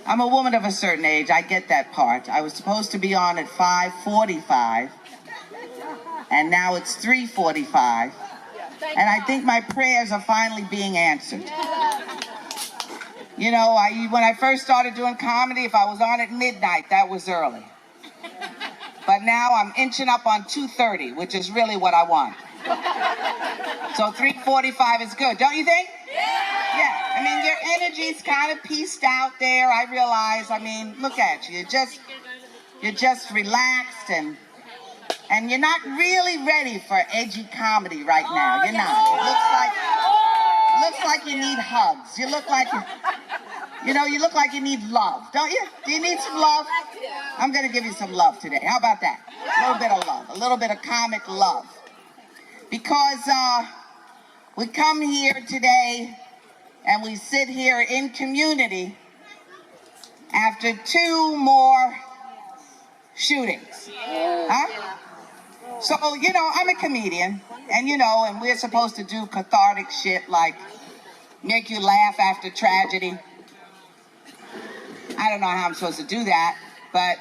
I'm a woman of a certain age. I get that part. I was supposed to be on at 5:45, and now it's 3:45, and I think my prayers are finally being answered. You know, when I first started doing comedy, if I was on at midnight, that was early. But now I'm inching up on 2:30, which is really what I want. So 3:45 is good, don't you think? Yeah. I mean, your energy's kind of pieced out there. I realize. I mean, look at you. You're just relaxed, and you're not really ready for edgy comedy right now. You're not. It looks like you need hugs. You look like you look like you need love, don't you? Do you need some love? I'm going to give you some love today. How about that? A little bit of love, a little bit of comic love. Because we come here today and we sit here in community after 2 more shootings. Huh? So, you know, I'm a comedian, and and we're supposed to do cathartic shit like make you laugh after tragedy. I don't know how I'm supposed to do that, but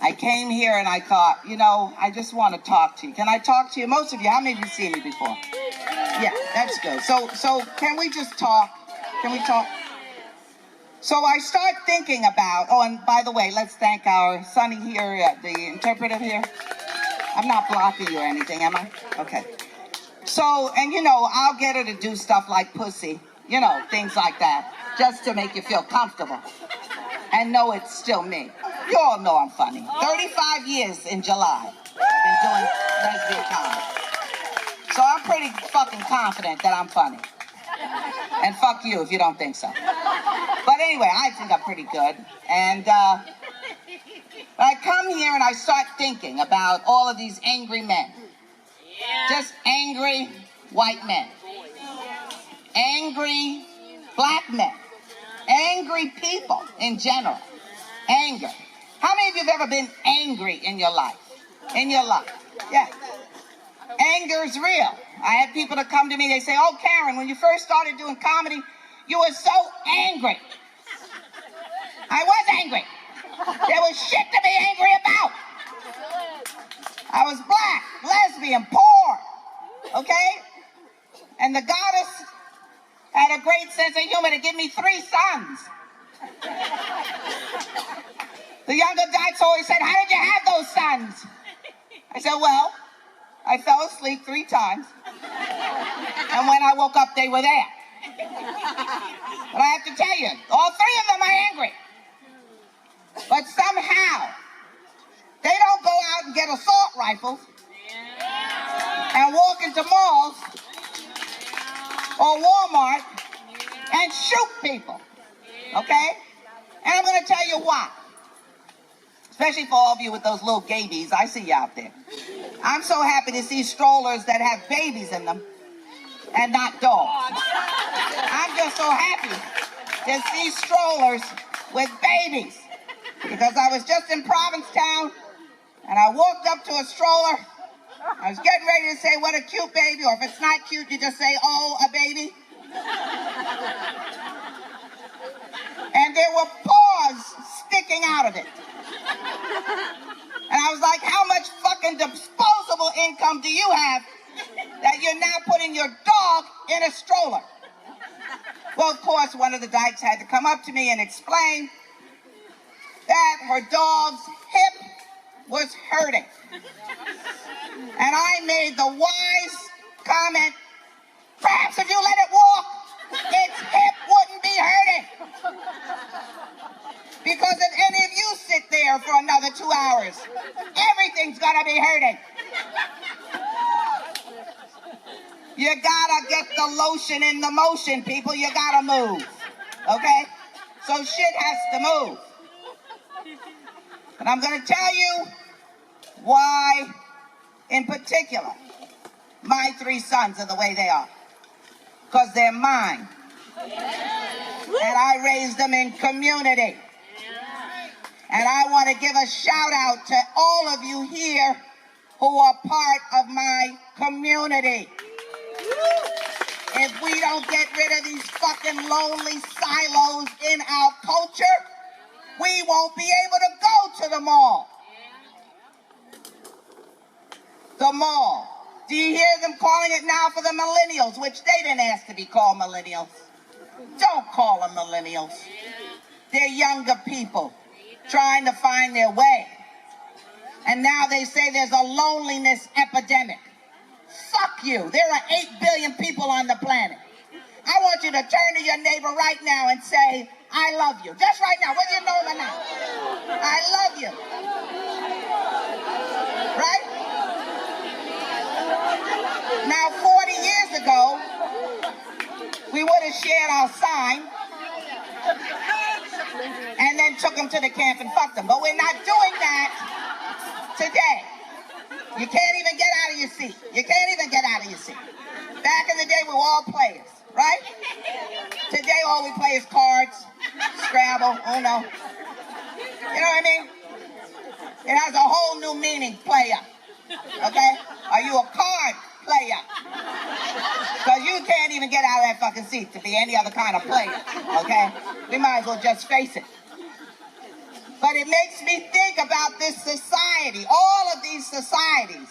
I came here and I thought, I just want to talk to you. Can I talk to you? Most of you, how many of you seen me before? Yeah, that's good. So can we just talk? Can we talk? So I start thinking about, and by the way, let's thank our Sonny here, the interpreter here. I'm not blocking you or anything, am I? Okay. So, and I'll get her to do stuff like pussy, things like that, just to make you feel comfortable and know it's still me. You all know I'm funny. 35 years in July, I've been doing lesbian comedy. So I'm pretty fucking confident that I'm funny. And fuck you if you don't think so. But anyway, I think I'm pretty good. And I come here and I start thinking about all of these angry men. Just angry white men. Angry black men. Angry people in general. Anger. How many of you have ever been angry in your life? In your life? Yeah. Anger is real. I had people that come to me, they say, "Oh, Karen, when you first started doing comedy, you were so angry." I was angry. There was shit to be angry about. I was black, lesbian, poor, okay? And the goddess had a great sense of humor to give me 3 sons. The younger gods always said, "How did you have those sons?" I said, "Well, I fell asleep 3 times. And when I woke up, they were there." But I have to tell you, all 3 of them are angry. But somehow, they don't go out and get assault rifles and walk into malls or Walmart and shoot people, okay? And I'm going to tell you why. Especially for all of you with those little gabies, I see you out there. I'm so happy to see strollers that have babies in them and not dogs. I'm just so happy to see strollers with babies. Because I was just in Provincetown and I walked up to a stroller. I was getting ready to say, "What a cute baby," or if it's not cute, you just say, "Oh, a baby." And there were paws sticking out of it. And I was like, how much fucking disposable income do you have that you're now putting your dog in a stroller? Well, of course, one of the dykes had to come up to me and explain that her dog's hip was hurting. And I made the wise comment, perhaps if you let it walk, its hip wouldn't be hurting. Because if any of you sit there for another 2 hours, everything's gonna be hurting. You gotta get the lotion in the motion, people. You gotta move, okay? So shit has to move. And I'm gonna tell you why, in particular, my 3 sons are the way they are. Because they're mine. And I raised them in community. And I want to give a shout out to all of you here who are part of my community. If we don't get rid of these fucking lonely silos in our culture, we won't be able to go to the mall. The mall. Do you hear them calling it now for the millennials, which they didn't ask to be called millennials? Don't call them millennials. They're younger people trying to find their way. And now they say there's a loneliness epidemic. Fuck you. There are 8 billion people on the planet. I want you to turn to your neighbor right now and say, I love you. Just right now, whether you know him or not. I love you. Right? Now, 40 years ago, we would have shared our sign and then took them to the camp and fucked them. But we're not doing that today. You can't even get out of your seat. You can't even get out of your seat. Back in the day, we were all players, right? Today, all we play is cards, Scrabble, Uno. You know what I mean? It has a whole new meaning, player. Okay? Are you a card player? Because you can't even get out of that fucking seat to be any other kind of player. Okay? We might as well just face it. But it makes me think about this society, all of these societies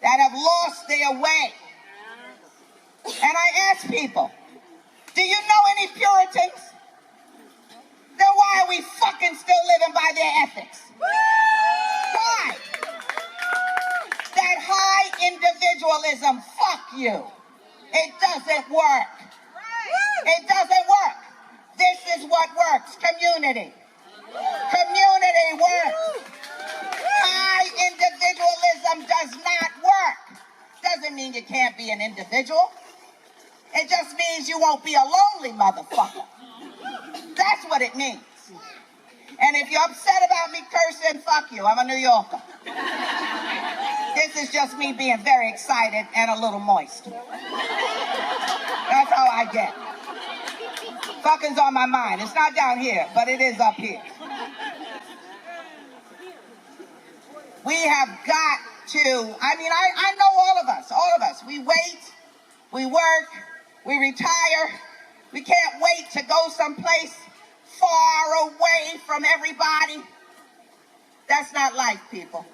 that have lost their way. And I ask people, do you know any Puritans? Then why are we fucking still living by their ethics? Why? That high individualism, fuck you. It doesn't work. It doesn't work. This is what works, community. Community works. High individualism does not work. Doesn't mean you can't be an individual. It just means you won't be a lonely motherfucker. That's what it means. And if you're upset about me cursing, fuck you. I'm a New Yorker. This is just me being very excited and a little moist. That's how I get. Fucking's on my mind. It's not down here, but it is up here. We have got to, I know all of us, we wait, we work, we retire. We can't wait to go someplace far away from everybody. That's not life, people.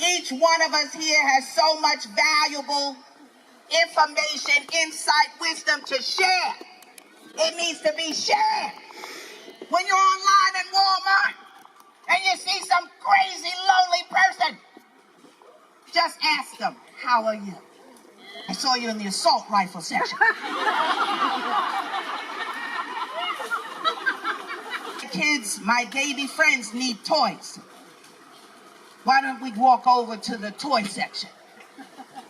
Each one of us here has so much valuable information, insight, wisdom to share. It needs to be shared. When you're online in Walmart and you see some crazy, lonely person, just ask them, how are you? I saw you in the assault rifle section. Kids, my baby friends need toys. Why don't we walk over to the toy section?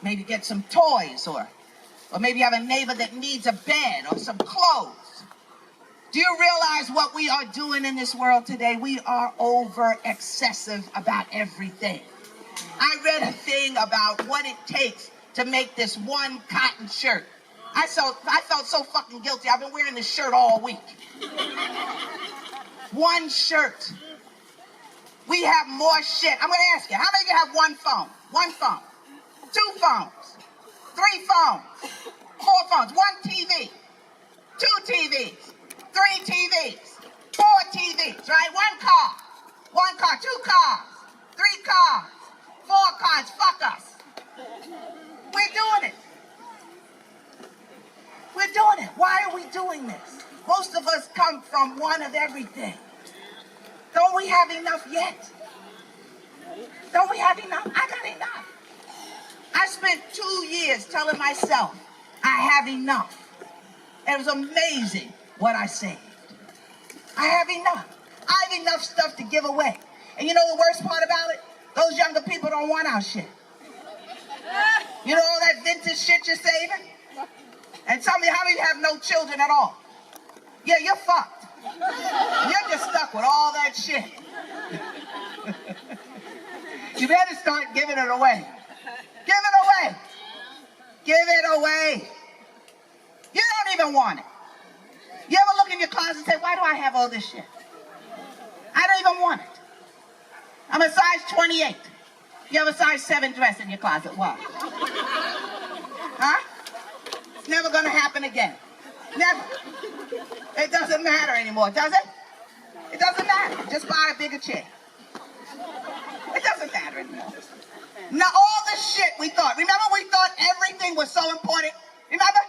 Maybe get some toys, or maybe have a neighbor that needs a bed or some clothes. Do you realize what we are doing in this world today? We are over excessive about everything. I read a thing about what it takes to make this one cotton shirt. I felt so fucking guilty. I've been wearing this shirt all week. One shirt. We have more shit. I'm going to ask you, how many of you have one phone? One phone. 2 phones. 3 phones. 4 phones. 1 TV. 2 TVs. 3 TVs. 4 TVs, right? 1 car. 1 car. 2 cars. 3 cars. 4 cars. Fuck us. We're doing it. We're doing it. Why are we doing this? Most of us come from one of everything. Don't we have enough yet? Don't we have enough? I got enough. I spent 2 years telling myself I have enough. It was amazing what I saved. I have enough. I have enough stuff to give away. And you know the worst part about it? Those younger people don't want our shit. You know all that vintage shit you're saving? And tell me, how many have no children at all? Yeah, you're fucked. You're just stuck with all that shit. You better start giving it away. Give it away. Give it away. You don't even want it. You ever look in your closet and say, why do I have all this shit? I don't even want it. I'm a size 28. You have a size 7 dress in your closet. Why? Huh? It's never going to happen again. Never. It doesn't matter anymore, does it? It doesn't matter. Just buy a bigger chair. It doesn't matter anymore. Now, all the shit we thought. Remember we thought everything was so important? Remember?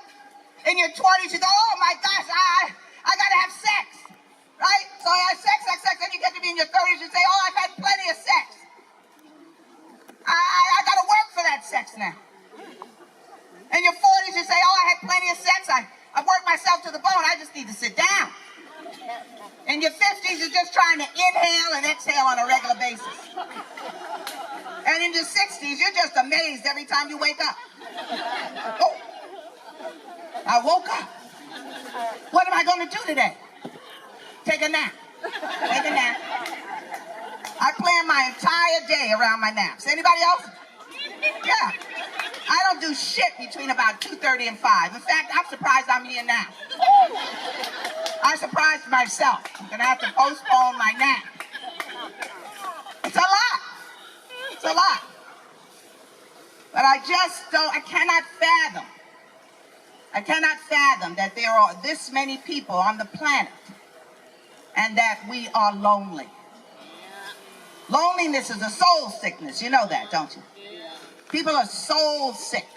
In your 20s, you go, oh my gosh, I gotta have sex. Right? So I have sex. Then you get to be in your 30s, you say, oh, I've had plenty of sex. I gotta work for that sex now. In your 40s, you say, oh, I had plenty of sex. I've worked myself to the bone. I just need to sit down. In your 50s, you're just trying to inhale and exhale on a regular basis. And in your 60s, you're just amazed every time you wake up. Oh, I woke up. What am I going to do today? Take a nap. Take a nap. I plan my entire day around my naps. Anybody else? Yeah. I don't do shit between about 2:30 and 5. In fact, I'm surprised I'm here now. I surprised myself. I'm going to have to postpone my nap. It's a lot. It's a lot. But I cannot fathom that there are this many people on the planet and that we are lonely. Loneliness is a soul sickness. You know that, don't you? People are soul sick.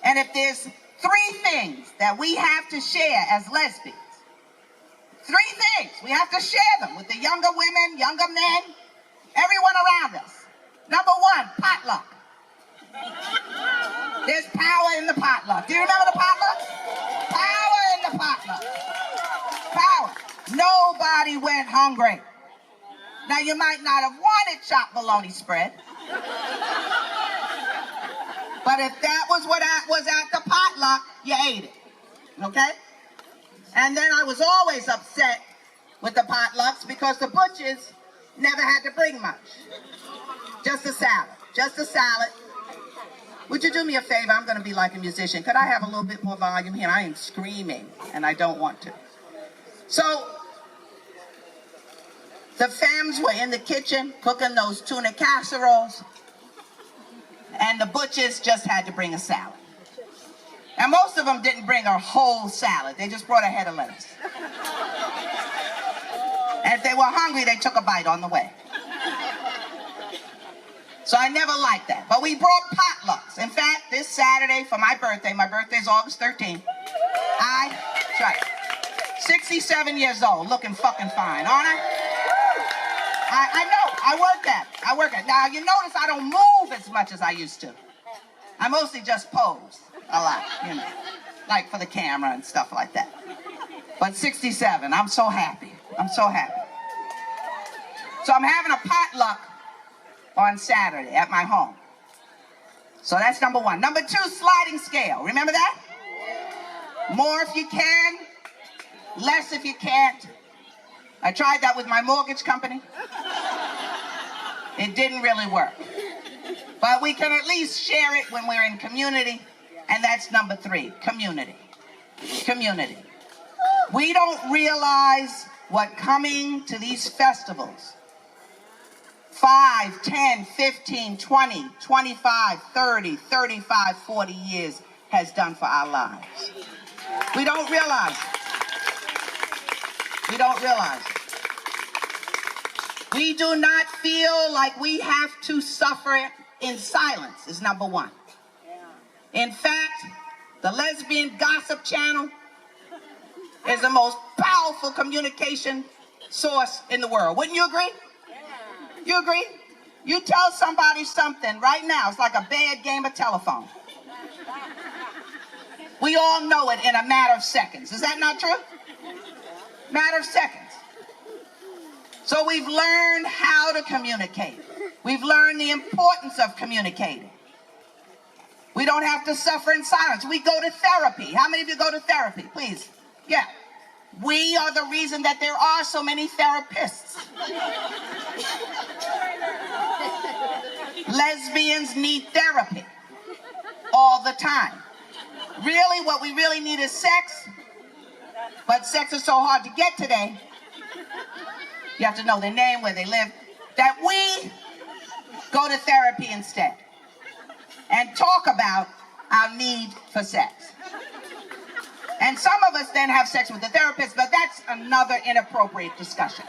And if there's 3 things that we have to share as lesbians, 3 things, we have to share them with the younger women, younger men, everyone around us. Number 1, potluck. There's power in the potluck. Do you remember the potluck? Power in the potluck. Power. Nobody went hungry. Now, you might not have wanted chopped bologna spread. But if that was what was at the potluck, you ate it. Okay? And then I was always upset with the potlucks because the butchers never had to bring much. Just a salad. Just a salad. Would you do me a favor? I'm going to be like a musician. Could I have a little bit more volume here? I am screaming, and I don't want to. So, the femmes were in the kitchen cooking those tuna casseroles, and the butchers just had to bring a salad. And most of them didn't bring a whole salad. They just brought a head of lettuce. And if they were hungry, they took a bite on the way. So I never liked that. But we brought potlucks. In fact, this Saturday for my birthday's August 13th, that's right, 67 years old, looking fucking fine, aren't I? I know, I work at it. Now, you notice I don't move as much as I used to. I mostly just pose a lot, you know, like for the camera and stuff like that. But 67, I'm so happy. I'm so happy. So I'm having a potluck on Saturday at my home. So that's number 1. Number 2, sliding scale. Remember that? More if you can, less if you can't. I tried that with my mortgage company. It didn't really work. But we can at least share it when we're in community. And that's number 3, community. Community. We don't realize what coming to these festivals 5, 10, 15, 20, 25, 30, 35, 40 years has done for our lives. We don't realize it. We don't realize it. We do not feel like we have to suffer in silence is number 1. In fact, the Lesbian Gossip Channel is the most powerful communication source in the world. Wouldn't you agree? You agree? You tell somebody something right now, it's like a bad game of telephone. We all know it in a matter of seconds. Is that not true? Matter of seconds. So we've learned how to communicate. We've learned the importance of communicating. We don't have to suffer in silence. We go to therapy. How many of you go to therapy? Please. Yeah. We are the reason that there are so many therapists. Lesbians need therapy all the time. Really, what we really need is sex. But sex is so hard to get today. You have to know their name, where they live. That we go to therapy instead and talk about our need for sex. And some of us then have sex with the therapist, but that's another inappropriate discussion.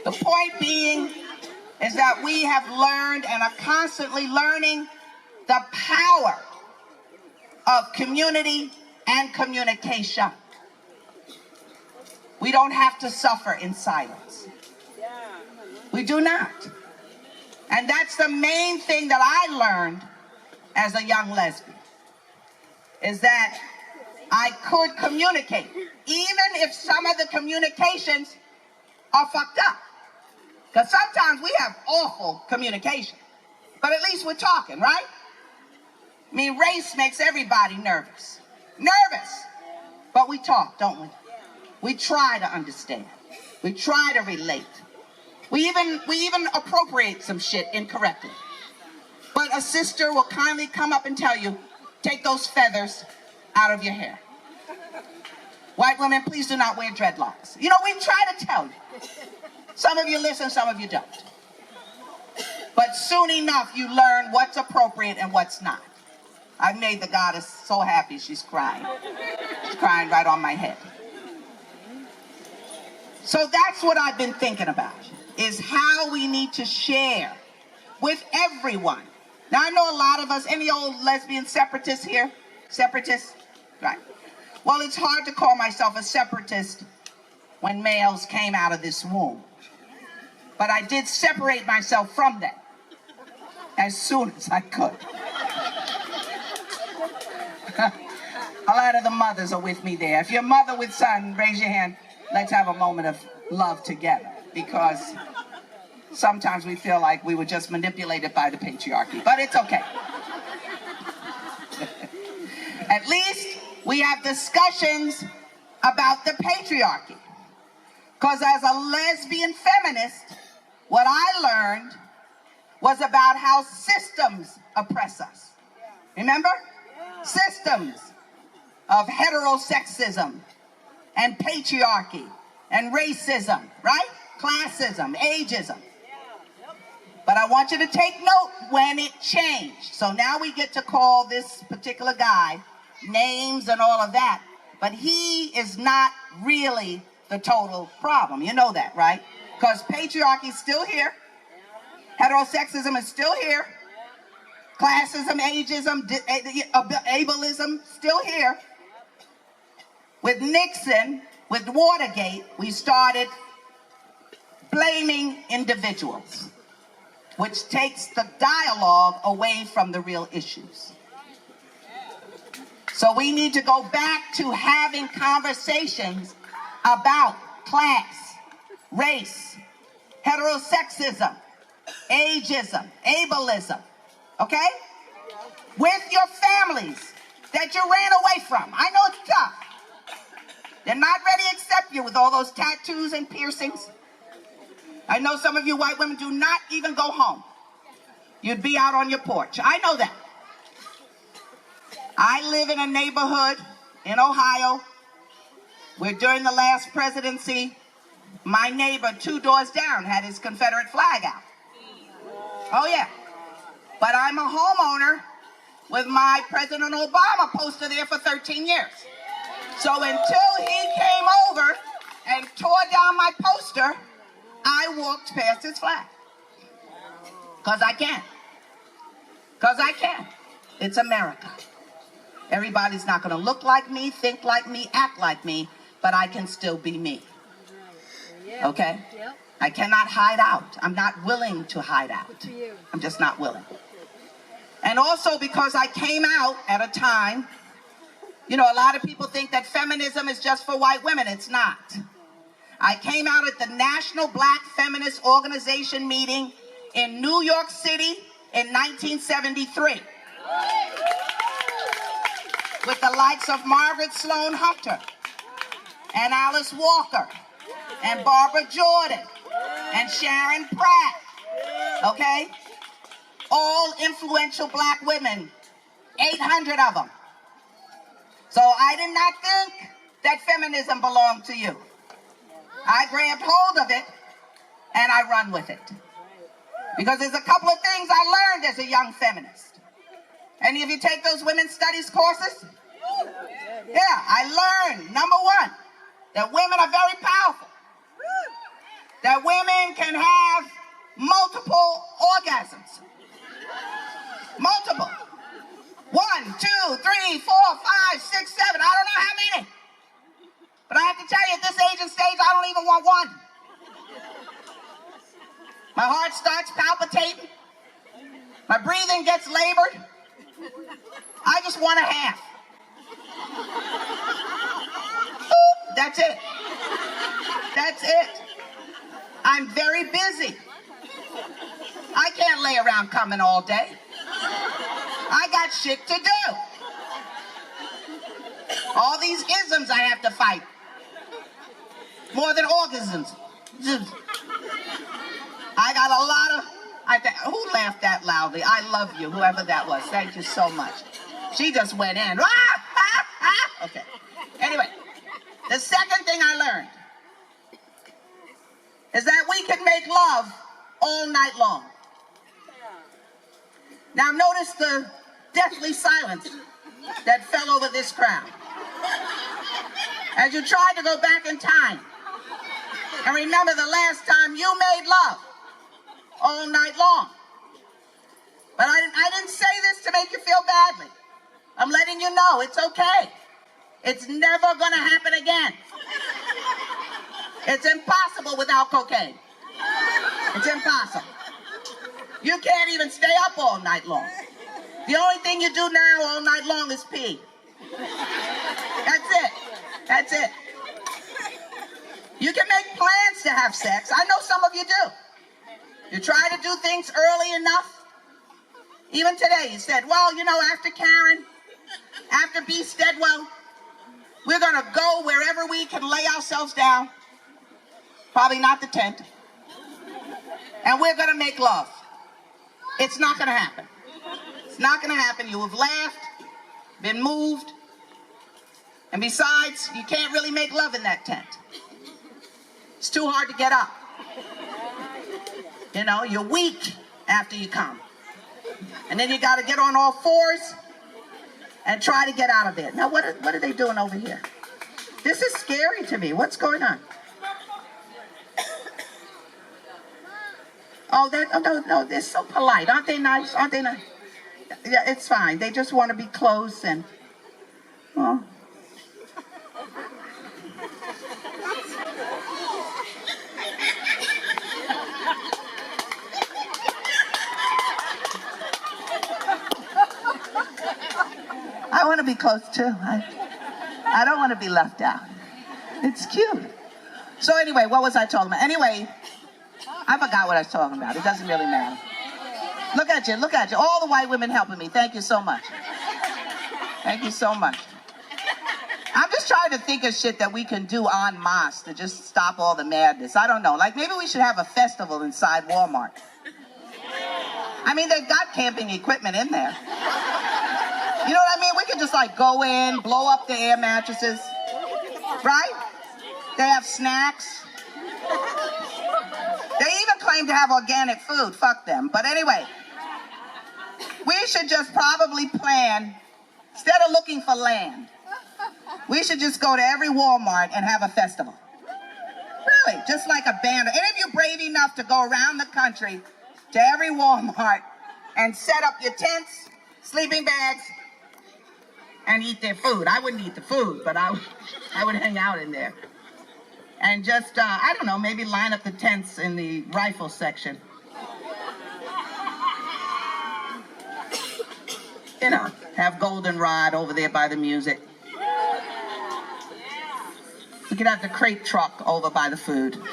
The point being is that we have learned and are constantly learning the power of community and communication. We don't have to suffer in silence. We do not. And that's the main thing that I learned as a young lesbian, is that I could communicate, even if some of the communications are fucked up. Because sometimes we have awful communication, but at least we're talking, right? I mean, race makes everybody nervous. Nervous. But we talk, don't we? We try to understand. We try to relate. We even appropriate some shit incorrectly. But a sister will kindly come up and tell you, take those feathers out of your hair. White women, please do not wear dreadlocks. You know, we try to tell you. Some of you listen, some of you don't. But soon enough, you learn what's appropriate and what's not. I've made the goddess so happy she's crying. She's crying right on my head. So that's what I've been thinking about, is how we need to share with everyone. Now, I know a lot of us, any old lesbian separatists here? Separatists? Right. Well, it's hard to call myself a separatist when males came out of this womb. But I did separate myself from them as soon as I could. A lot of the mothers are with me there. If you're a mother with son, raise your hand. Let's have a moment of love together, because sometimes we feel like we were just manipulated by the patriarchy, but it's okay. At least we have discussions about the patriarchy. Because as a lesbian feminist, what I learned was about how systems oppress us. Remember? Systems of heterosexism and patriarchy and racism, right? Classism, ageism. But I want you to take note when it changed. So now we get to call this particular guy names and all of that. But he is not really the total problem. You know that, right? Because patriarchy is still here. Heterosexism is still here. Classism, ageism, ableism, still here. With Nixon, with Watergate, we started blaming individuals, which takes the dialogue away from the real issues. So we need to go back to having conversations about class, race, heterosexism, ageism, ableism, okay? With your families that you ran away from. I know it's tough. They're not ready to accept you with all those tattoos and piercings. I know some of you white women do not even go home. You'd be out on your porch. I know that. I live in a neighborhood in Ohio where during the last presidency, my neighbor 2 doors down had his Confederate flag out. Oh yeah. But I'm a homeowner with my President Obama poster there for 13 years. So until he came over and tore down my poster, I walked past his flag. Because I can. Because I can. It's America. Everybody's not going to look like me, think like me, act like me, but I can still be me. Okay? I cannot hide out. I'm not willing to hide out. I'm just not willing. And also because I came out at a time, you know, a lot of people think that feminism is just for white women. It's not. I came out at the National Black Feminist Organization meeting in New York City in 1973. With the likes of Margaret Sloan Hunter and Alice Walker and Barbara Jordan and Sharon Pratt, okay? All influential black women, 800 of them. So I did not think that feminism belonged to you. I grabbed hold of it and I run with it. Because there's a couple of things I learned as a young feminist. Any of you take those women's studies courses? Yeah, I I learned, number one, that women are very powerful. That women can have multiple orgasms. Multiple. 1, 2, 3, 4, 5, 6, 7. I don't know how many. But I have to tell you, at this age and stage, I don't even want one. My heart starts palpitating. My breathing gets labored. I just want a half. That's it. That's it. I'm very busy. I can't lay around coming all day. I got shit to do. All these isms I have to fight. More than orgasms. I got a lot of... who laughed that loudly? I love you, whoever that was. Thank you so much. She just went in. Okay. Anyway, the second thing I learned is that we can make love all night long. Now notice the deathly silence that fell over this crowd. As you tried to go back in time and remember the last time you made love all night long. But I didn't say this to make you feel badly. I'm letting you know it's okay. It's never gonna happen again. It's impossible without cocaine. It's impossible. You can't even stay up all night long. The only thing you do now all night long is pee. That's it. That's it. You can make plans to have sex. I know some of you do. You try to do things early enough. Even today you said, well, you know, after Karen, after B. Steadwell, we're going to go wherever we can lay ourselves down. Probably not the tent. And we're going to make love. It's not going to happen. It's not going to happen. You have laughed, been moved. And besides, you can't really make love in that tent. It's too hard to get up. You know, you're weak after you come. And then you got to get on all fours and try to get out of there. Now, what are they doing over here? This is scary to me. What's going on? Oh, no, they're so polite. Aren't they nice? Aren't they nice? Yeah, it's fine. They just want to be close and, well. I want to be close too. I don't want to be left out. It's cute. So anyway, what was I talking about? Anyway, I forgot what I was talking about. It doesn't really matter. Look at you, look at you. All the white women helping me. Thank you so much. Thank you so much. I'm just trying to think of shit that we can do en masse to just stop all the madness. I don't know. Like maybe we should have a festival inside Walmart. I mean, they've got camping equipment in there. You know what I mean? We could just like go in, blow up the air mattresses, right? They have snacks. They even claim to have organic food. Fuck them. But anyway, we should just probably plan, instead of looking for land, we should just go to every Walmart and have a festival. Really, just like a band. Any of you brave enough to go around the country to every Walmart and set up your tents, sleeping bags, and eat their food? I wouldn't eat the food, but I would hang out in there. And just, I don't know, maybe line up the tents in the rifle section. You know, have Goldenrod over there by the music. We could have the crate truck over by the food. You know,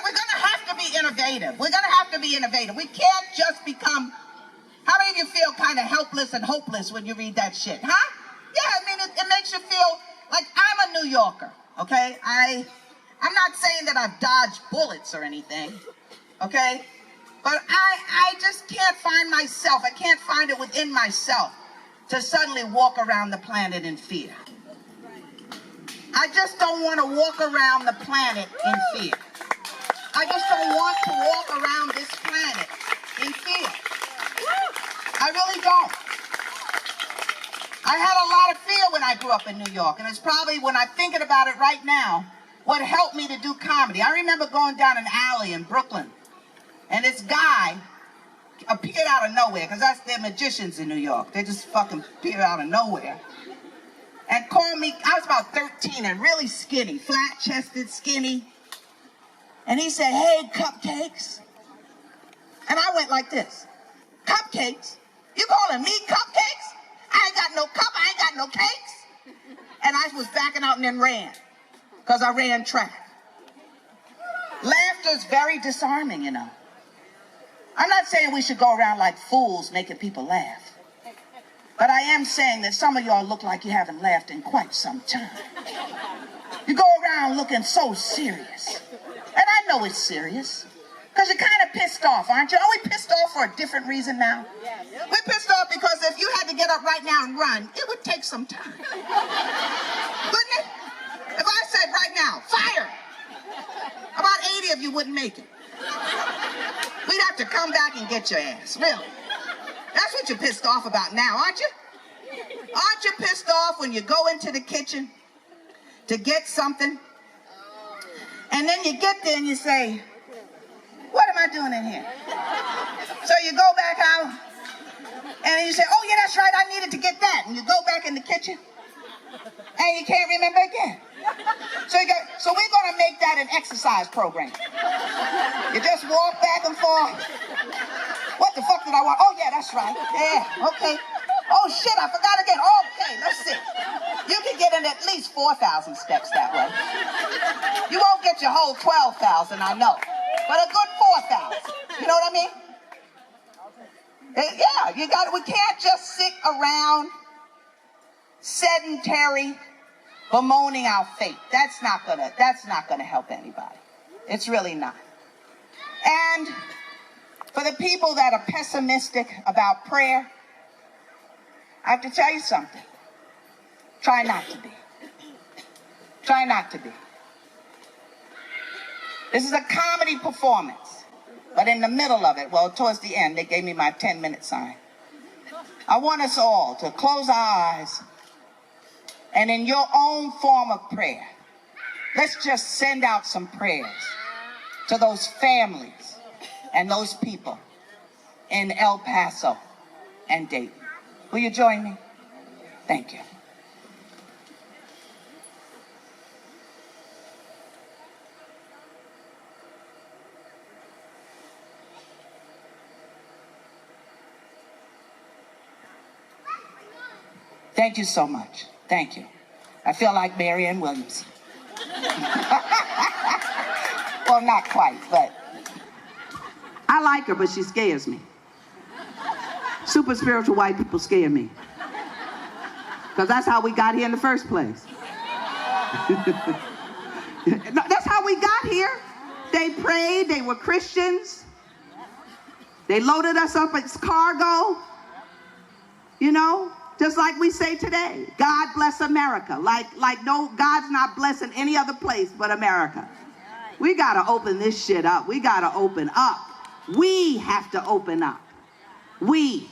we're gonna have to be innovative. We're gonna have to be innovative. We can't just become, how many of you feel kind of helpless and hopeless when you read that shit, huh? Yeah, I mean, it makes you feel like I'm a New Yorker, okay? I'm not saying that I've dodged bullets or anything, okay? But I just can't find myself, I can't find it within myself to suddenly walk around the planet in fear. I just don't want to walk around the planet in fear. I just don't want to walk around this planet in fear. I really don't. I I had a lot of fear when I grew up in New York, and it's probably, when I'm thinking about it right now, what helped me to do comedy. I remember going down an alley in Brooklyn, and this guy appeared out of nowhere, because they're magicians in New York. They just fucking appear out of nowhere. And called me, I was about 13 and really skinny, flat-chested, skinny. And he said, "Hey, cupcakes." And I went like this: "Cupcakes? You calling me cupcakes? I ain't got no cup, I ain't got no cakes." And I was backing out and then ran, because I ran track. Laughter's very disarming, you know. I'm not saying we should go around like fools making people laugh. But I am saying that some of y'all look like you haven't laughed in quite some time. You go around looking so serious. And I know it's serious, because you're kind of pissed off, aren't you? Are we pissed off for a different reason now? We're pissed off because if you had to get up right now and run, it would take some time. Wouldn't it? If I said right now, fire, about 80 of you wouldn't make it. We'd have to come back and get your ass, really. That's what you're pissed off about now, aren't you? Aren't you pissed off when you go into the kitchen to get something, and then you get there and you say, "What am I doing in here?" So you go back out, and you say, "Oh yeah, that's right, I needed to get that." And you go back in the kitchen, and you can't remember again. So we're going to make that an exercise program. You just walk back and forth. What the fuck did I want? Oh yeah, that's right. Yeah, okay. Oh shit, I forgot again. Okay, let's see. You can get in at least 4,000 steps that way. You won't get your whole 12,000, I know, but a good 4,000. You know what I mean? Yeah, you got. We can't just sit around sedentary, bemoaning our fate. That's not gonna help anybody. It's really not. And for the people that are pessimistic about prayer, I have to tell you something. Try not to be. Try not to be. This is a comedy performance, but in the middle of it, well, towards the end, they gave me my 10-minute sign. I want us all to close our eyes, and in your own form of prayer, let's just send out some prayers to those families and those people in El Paso and Dayton. Will you join me? Thank you. Thank you so much. Thank you. I feel like Marianne Williams. Well, not quite, but I like her, but she scares me. Super spiritual white people scare me, because that's how we got here in the first place. That's how we got here. They prayed, they were Christians. They loaded us up as cargo, you know, just like we say today, God bless America. Like no, God's not blessing any other place but America. We gotta open this shit up. We gotta open up. We have to open up. We.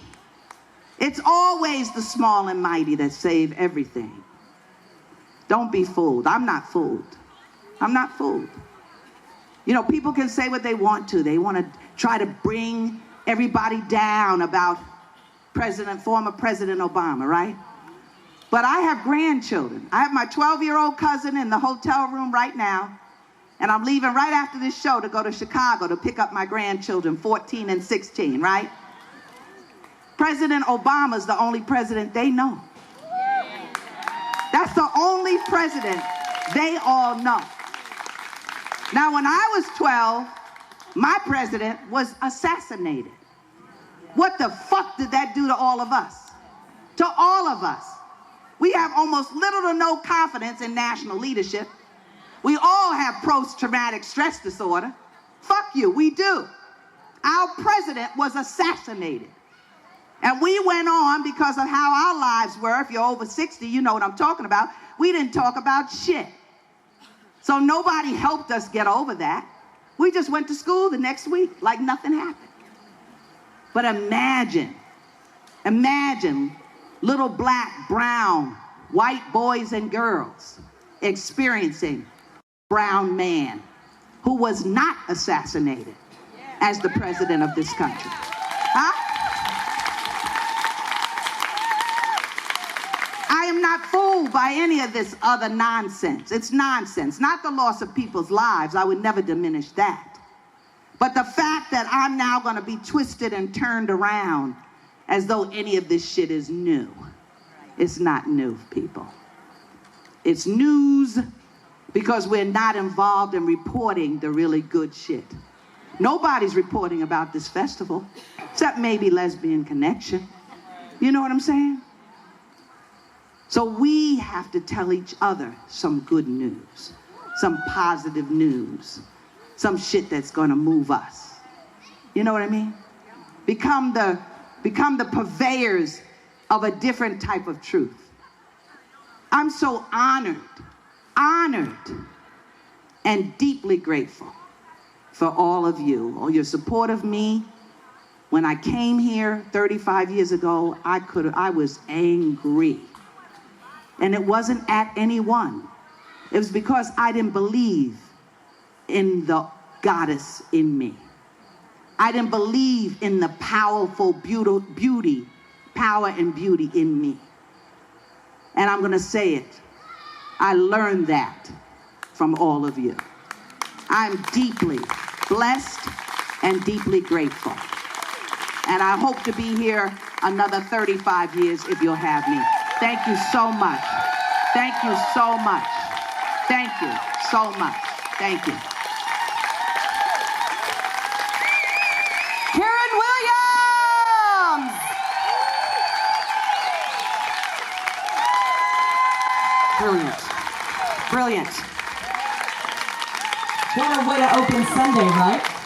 It's always the small and mighty that save everything. Don't be fooled. I'm not fooled. I'm not fooled. You know, people can say what they want to. They want to try to bring everybody down about former President Obama, right? But I have grandchildren. I have my 12-year-old cousin in the hotel room right now, and I'm leaving right after this show to go to Chicago to pick up my grandchildren, 14 and 16, right? President Obama's the only president they know. That's the only president they all know. Now, when I was 12, my president was assassinated. What the fuck did that do to all of us? To all of us. We have almost little to no confidence in national leadership. We all have post-traumatic stress disorder. Fuck you, we do. Our president was assassinated. And we went on because of how our lives were. If you're over 60, you know what I'm talking about. We didn't talk about shit. So nobody helped us get over that. We just went to school the next week like nothing happened. But imagine little black, brown, white boys and girls experiencing brown man who was not assassinated as the president of this country. Huh? I am not fooled by any of this other nonsense. It's nonsense. Not the loss of people's lives. I would never diminish that. But the fact that I'm now going to be twisted and turned around as though any of this shit is new. It's not new, people. It's news because we're not involved in reporting the really good shit. Nobody's reporting about this festival, except maybe Lesbian Connection. You know what I'm saying? So we have to tell each other some good news, some positive news, some shit that's gonna move us. You know what I mean? Become the purveyors of a different type of truth. I'm so honored and deeply grateful for all of you, all your support of me. When I came here 35 years ago, I was angry. And it wasn't at anyone. It was because I didn't believe in the goddess in me. I didn't believe in the powerful beauty, power and beauty in me. And I'm gonna say it. I learned that from all of you. I'm deeply blessed and deeply grateful. And I hope to be here another 35 years if you'll have me. Thank you so much. Thank you so much. Thank you so much. Thank you. Karen Williams! Brilliant. Brilliant. What a way to open Sunday, right?